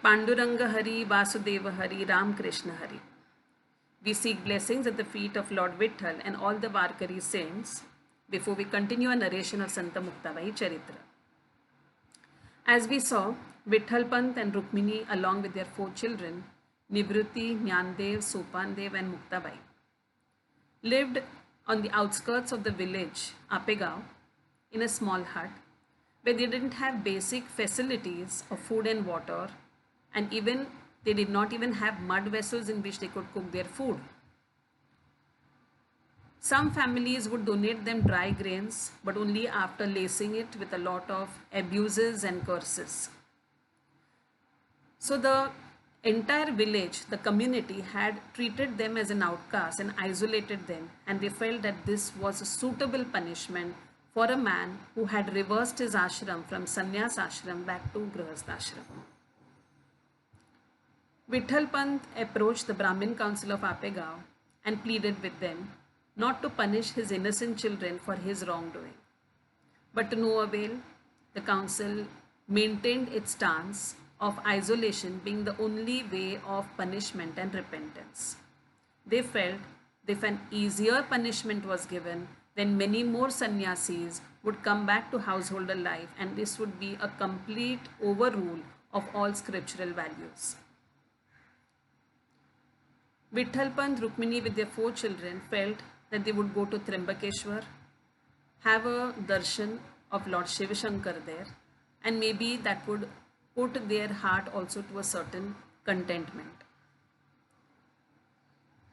Panduranga Hari, Vasudeva Hari, Ram Krishna Hari. We seek blessings at the feet of Lord Vitthal and all the Varkari saints before we continue our narration of Santa Muktabai Charitra. As we saw, Vitthal Pant and Rukmini, along with their 4 children, Nivruti, Jnandev, Sopandev and Muktabai, lived on the outskirts of the village Apegao in a small hut where they didn't have basic facilities of food and water, and even they did not even have mud vessels in which they could cook their food. Some families would donate them dry grains, but only after lacing it with a lot of abuses and curses. So the entire village, the community, had treated them as an outcast and isolated them, and they felt that this was a suitable punishment for a man who had reversed his ashram from sannyas ashram back to grihastha ashram. Vitthal Pant approached the Brahmin council of Apegao and pleaded with them not to punish his innocent children for his wrongdoing. But to no avail, the council maintained its stance of isolation being the only way of punishment and repentance. They felt that if an easier punishment was given, then many more sannyasis would come back to householder life, and this would be a complete overrule of all scriptural values. Vitthal Pant, Rukmini with their 4 children felt that they would go to Trimbakeshwar, have a darshan of Lord Shiva Shankar there, and maybe that would put their heart also to a certain contentment.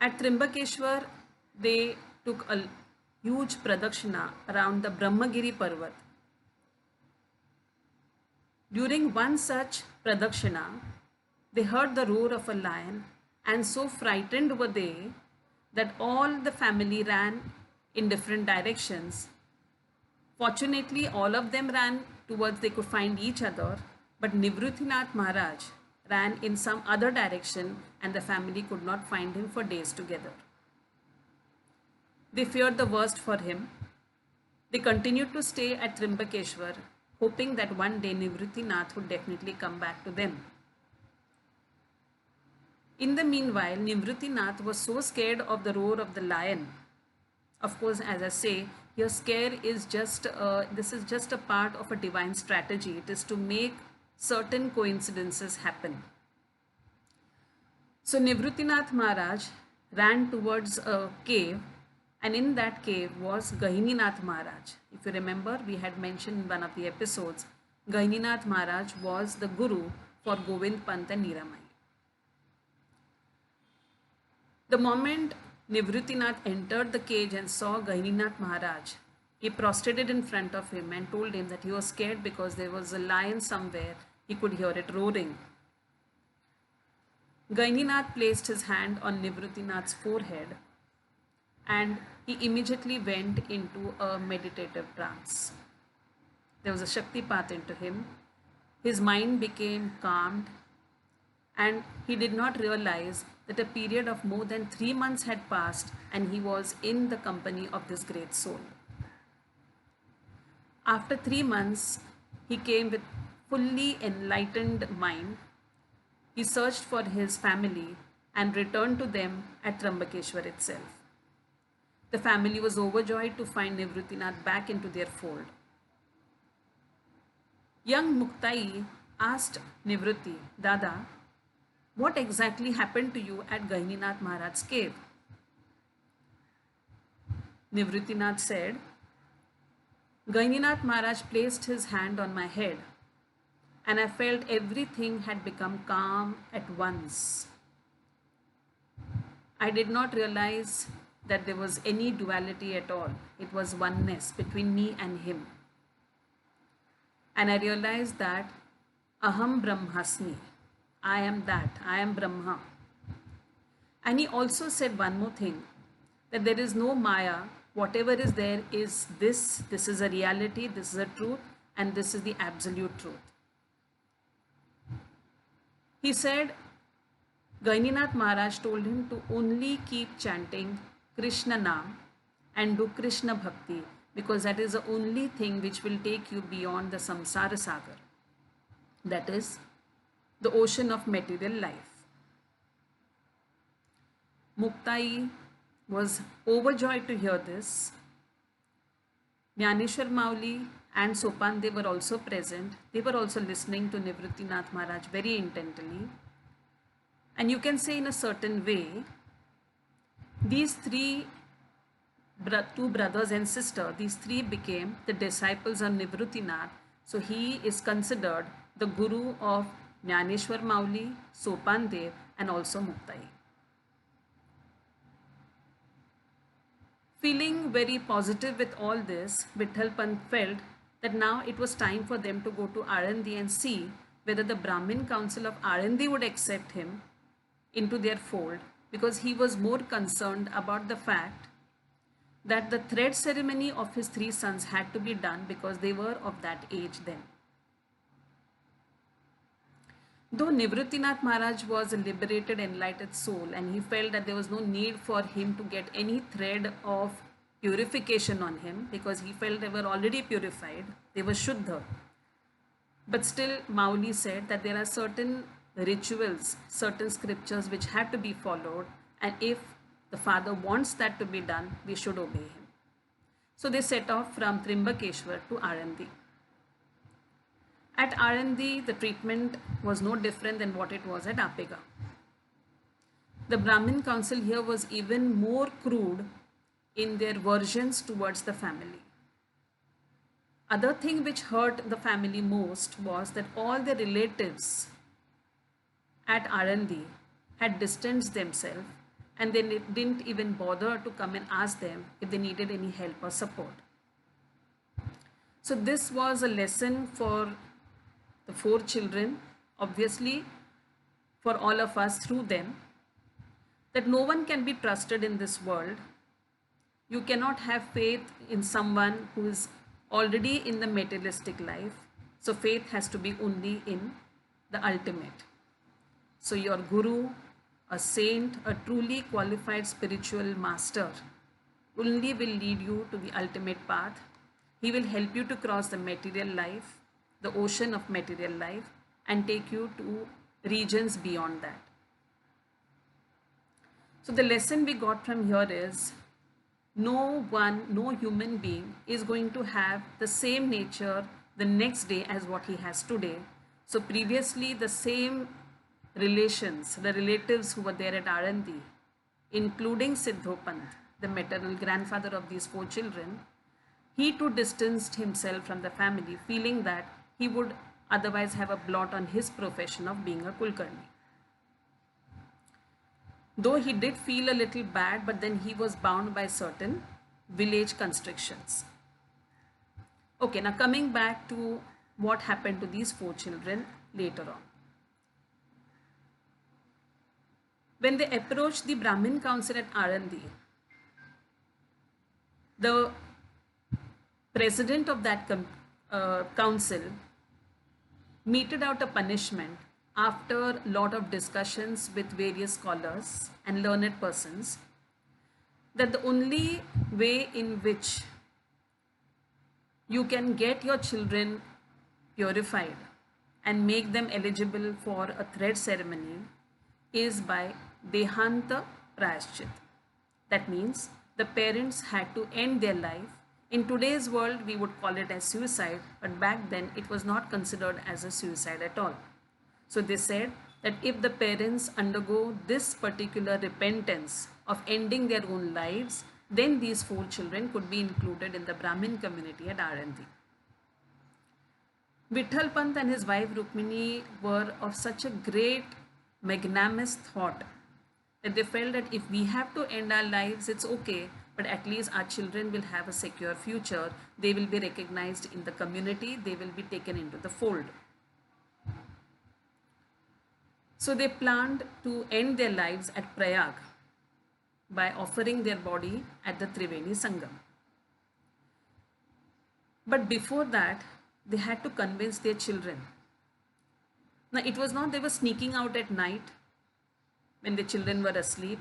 At Trimbakeshwar, they took a huge pradakshina around the Brahmagiri Parvat. During one such pradakshina, they heard the roar of a lion, and so frightened were they that all the family ran in different directions. Fortunately, all of them ran towards they could find each other, but Nivruthinath Maharaj ran in some other direction, and the family could not find him for days together. They feared the worst for him. They continued to stay at Trimbakeshwar, hoping that one day Nivruthinath would definitely come back to them. In the meanwhile, Nivruthinath was so scared of the roar of the lion. Of course, as I say, your scare is this is just a part of a divine strategy. It is to make certain coincidences happen. So Nivruthinath Maharaj ran towards a cave, and in that cave was Gahininath Maharaj. If you remember, we had mentioned in one of the episodes, Gahininath Maharaj was the guru for Govind Pant and Niramai. The moment Nivruthinath entered the cage and saw Gahininath Maharaj, he prostrated in front of him and told him that he was scared because there was a lion somewhere. He could hear it roaring. Gahininath placed his hand on Nivruthinath's forehead, and he immediately went into a meditative trance. There was a Shaktipat into him. His mind became calmed, and he did not realize that a period of more than 3 months had passed, and he was in the company of this great soul. After 3 months, he came with fully enlightened mind. He searched for his family and returned to them at Trimbakeshwar itself. The family was overjoyed to find Nivruthinath back into their fold. Young Muktai asked Nivruti, Dada, what exactly happened to you at Gahininath Maharaj's cave? Nivruthinath said, Gahininath Maharaj placed his hand on my head, and I felt everything had become calm at once. I did not realize that there was any duality at all. It was oneness between me and him. And I realized that Aham Brahmasmi. I am that. I am Brahma. And he also said one more thing, that there is no Maya. Whatever is there is this. This is a reality. This is a truth. And this is the absolute truth. He said, Gahininath Maharaj told him to only keep chanting Krishna Naam and do Krishna Bhakti, because that is the only thing which will take you beyond the samsara sagar. That is, the ocean of material life. Muktai was overjoyed to hear this. Jnaneshwar Mauli and Sopan, they were also present. They were also listening to Nivruttinath Maharaj very intently. And you can say in a certain way, these two brothers and sister, these three became the disciples of Nivruttinath. So he is considered the guru of Jnaneshwar Mauli, Sopan Dev, and also Muktai. Feeling very positive with all this, Vitthal Pant felt that now it was time for them to go to Alandi and see whether the Brahmin Council of Alandi would accept him into their fold, because he was more concerned about the fact that the thread ceremony of his three sons had to be done because they were of that age then. Though Nivruttinath Maharaj was a liberated, enlightened soul, and he felt that there was no need for him to get any thread of purification on him because he felt they were already purified, they were Shuddha. But still, Mauli said that there are certain rituals, certain scriptures which had to be followed, and if the father wants that to be done, we should obey him. So they set off from Trimbakeshwar to Alandi. At Alandi, the treatment was no different than what it was at Apega. The Brahmin council here was even more crude in their versions towards the family. Other thing which hurt the family most was that all the relatives at Alandi had distanced themselves, and they didn't even bother to come and ask them if they needed any help or support. So this was a lesson for the four children, obviously for all of us through them, that no one can be trusted in this world. You cannot have faith in someone who is already in the materialistic life. So faith has to be only in the ultimate. So your guru, a saint, a truly qualified spiritual master only will lead you to the ultimate path. He will help you to cross the material life, the ocean of material life, and take you to regions beyond that. So the lesson we got from here is no human being is going to have the same nature the next day as what he has today. So previously the same relations, the relatives who were there at Alandi, including Siddhopant, the maternal grandfather of these four children, he too distanced himself from the family, feeling that he would otherwise have a blot on his profession of being a Kulkarni. Though he did feel a little bad, but then he was bound by certain village constrictions. Okay, now coming back to what happened to these four children later on. When they approached the Brahmin council at Alandi, the president of that council meted out a punishment after a lot of discussions with various scholars and learned persons, that the only way in which you can get your children purified and make them eligible for a thread ceremony is by Dehanta Prayashchit. That means the parents had to end their life. In today's world, we would call it as suicide, but back then it was not considered as a suicide at all. So they said that if the parents undergo this particular repentance of ending their own lives, then these four children could be included in the Brahmin community at Alandi. Vitthal Pant and his wife Rukmini were of such a great magnanimous thought that they felt that if we have to end our lives, it's okay, but at least our children will have a secure future. They will be recognized in the community. They will be taken into the fold. So they planned to end their lives at Prayag by offering their body at the Triveni Sangam. But before that, they had to convince their children. Now, it was not they were sneaking out at night when the children were asleep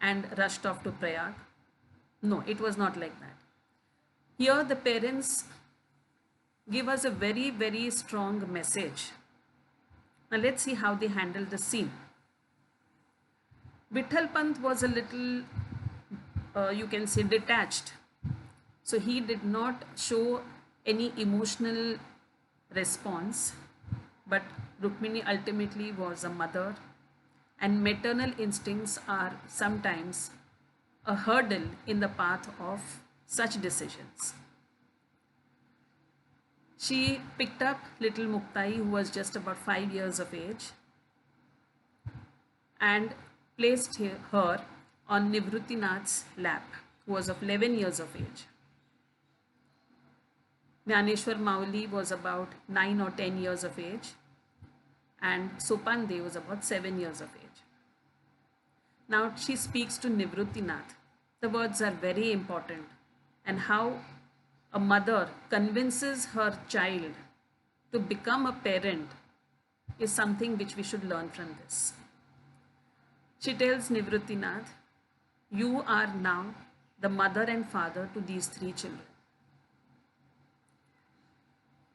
and rushed off to Prayag. No, it was not like that. Here, the parents give us a very, very strong message Now let's see how they handled the scene. Vitthal Pant was a little, you can say, detached. So he did not show any emotional response, but Rukmini ultimately was a mother, and maternal instincts are sometimes a hurdle in the path of such decisions. She picked up little Muktai, who was just about 5 years of age, and placed her on Nivruttinath's lap, who was of 11 years of age. Jnaneshwar Mauli was about 9 or 10 years of age, and Sopandev was about 7 years of age. Now she speaks to Nivruttinath. The words are very important, and how a mother convinces her child to become a parent is something which we should learn from this. She tells Nivruttinath, you are now the mother and father to these 3 children.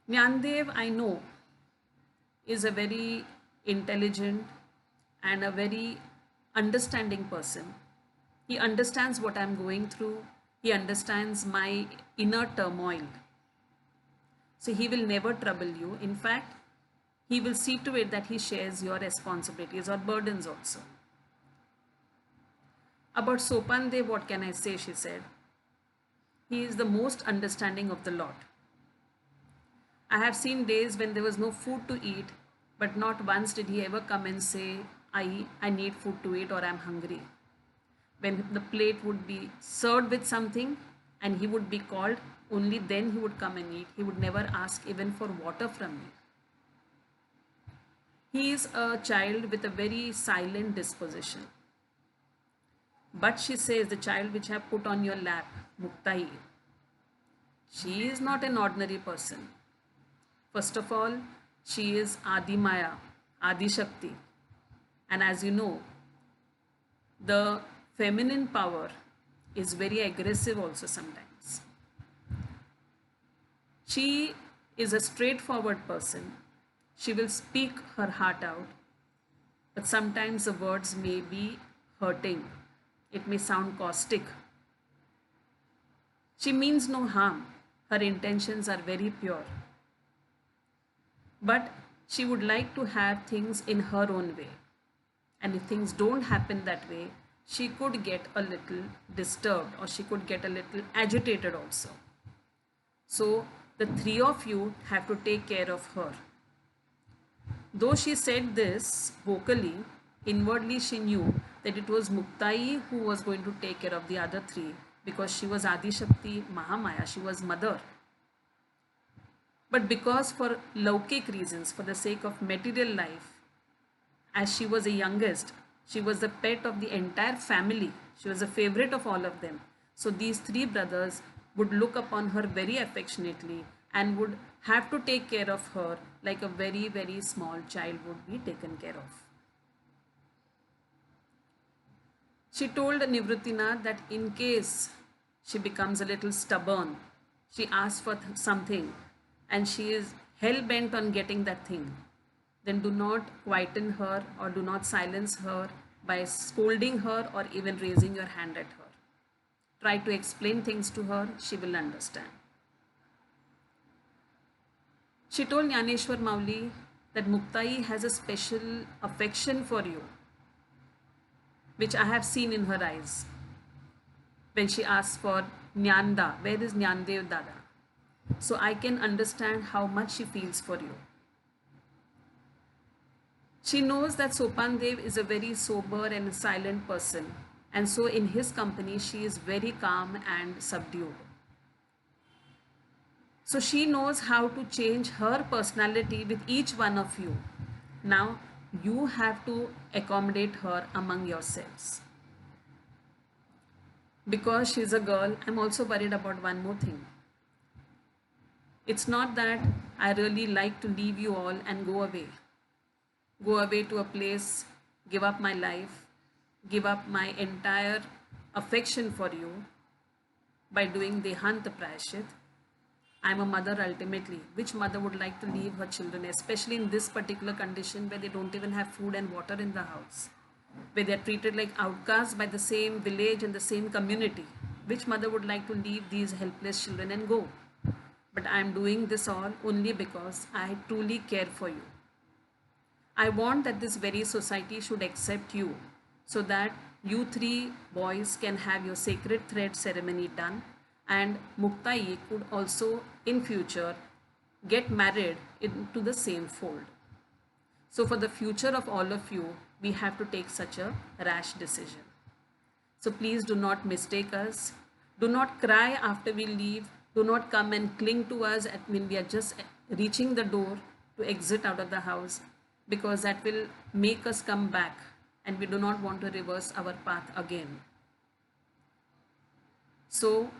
Jnandev, I know, is a very intelligent and a very understanding person. He understands what I'm going through. He understands my inner turmoil. So he will never trouble you. In fact, he will see to it that he shares your responsibilities or burdens also. About Sopandev, what can I say, she said. He is the most understanding of the lot. I have seen days when there was no food to eat, but not once did he ever come and say, I need food to eat or I'm hungry. When the plate would be served with something and he would be called, only then he would come and eat. He would never ask even for water from me. He is a child with a very silent disposition. But she says, the child which I have put on your lap, Muktai, she is not an ordinary person. First of all, she is Adi Maya, Adi Shakti. And as you know, the feminine power is very aggressive also sometimes. She is a straightforward person. She will speak her heart out, but sometimes the words may be hurting. It may sound caustic. She means no harm. Her intentions are very pure. But she would like to have things in her own way. And if things don't happen that way, she could get a little disturbed or she could get a little agitated also. So the 3 of you have to take care of her. Though she said this vocally, inwardly she knew that it was Muktai who was going to take care of the other 3 because she was Adi Shakti Mahamaya, she was mother. But because for Laukik reasons, for the sake of material life, as she was the youngest, she was the pet of the entire family. She was a favorite of all of them. So these 3 brothers would look upon her very affectionately and would have to take care of her like a very, very small child would be taken care of. She told Nivruttinath that in case she becomes a little stubborn, she asks for something and she is hell-bent on getting that thing, then do not quieten her or do not silence her by scolding her or even raising your hand at her. Try to explain things to her, she will understand. She told Jnaneshwar Mauli that Muktai has a special affection for you, which I have seen in her eyes. When she asks for Jnanda, where is Jnandev Dada? So I can understand how much she feels for you. She knows that Sopandev is a very sober and a silent person, and so in his company she is very calm and subdued. So she knows how to change her personality with each one of you. Now you have to accommodate her among yourselves. Because she's a girl, I'm also worried about one more thing. It's not that I really like to leave you all and go away. Go away to a place, give up my life, give up my entire affection for you by doing Dehanta Prayashit. I'm a mother ultimately. Which mother would like to leave her children, especially in this particular condition where they don't even have food and water in the house, where they're treated like outcasts by the same village and the same community? Which mother would like to leave these helpless children and go? But I'm doing this all only because I truly care for you. I want that this very society should accept you so that you three boys can have your sacred thread ceremony done, and Muktai could also in future get married into the same fold. So for the future of all of you, we have to take such a rash decision. So please do not mistake us. Do not cry after we leave. Do not come and cling to us when we are just reaching the door to exit out of the house, because that will make us come back and we do not want to reverse our path again. So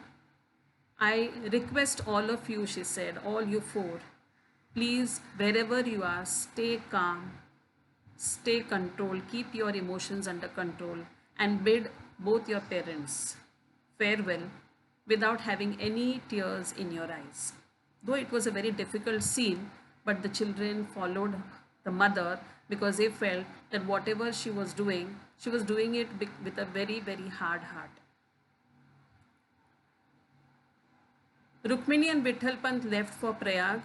I request all of you, she said, all you four, please, wherever you are, stay calm, stay controlled, keep your emotions under control, and bid both your parents farewell without having any tears in your eyes. Though it was a very difficult scene, but the children followed the mother because they felt that whatever she was doing it with a very, very hard heart. Rukmini and Vitthal Pant left for Prayag.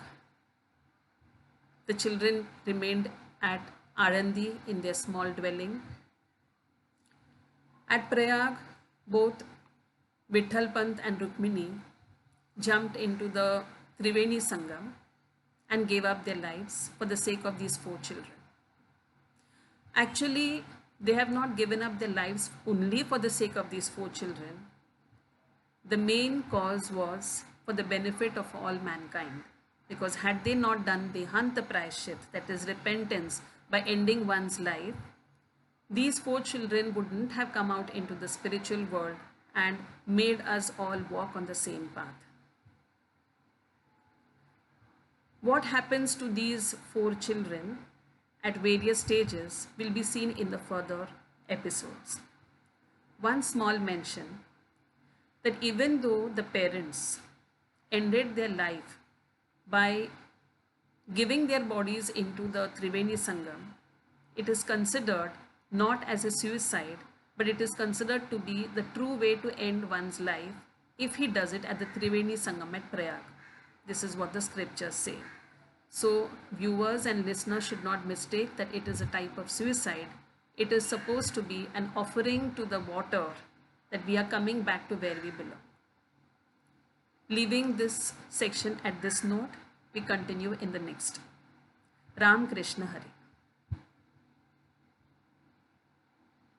The children remained at Arandi in their small dwelling. At Prayag, both Vitthal Pant and Rukmini jumped into the Triveni Sangam and gave up their lives for the sake of these four children. Actually, they have not given up their lives only for the sake of these four children. The main cause was for the benefit of all mankind. Because had they not done the Hanta Prayashit, that is repentance, by ending one's life, these four children wouldn't have come out into the spiritual world and made us all walk on the same path. What happens to these four children at various stages will be seen in the further episodes. One small mention that even though the parents ended their life by giving their bodies into the Triveni Sangam, it is considered not as a suicide, but it is considered to be the true way to end one's life if he does it at the Triveni Sangam at Prayag. This is what the scriptures say. So viewers and listeners should not mistake that it is a type of suicide. It is supposed to be an offering to the water that we are coming back to where we belong. Leaving this section at this note, we continue in the next. Ram Krishna Hari.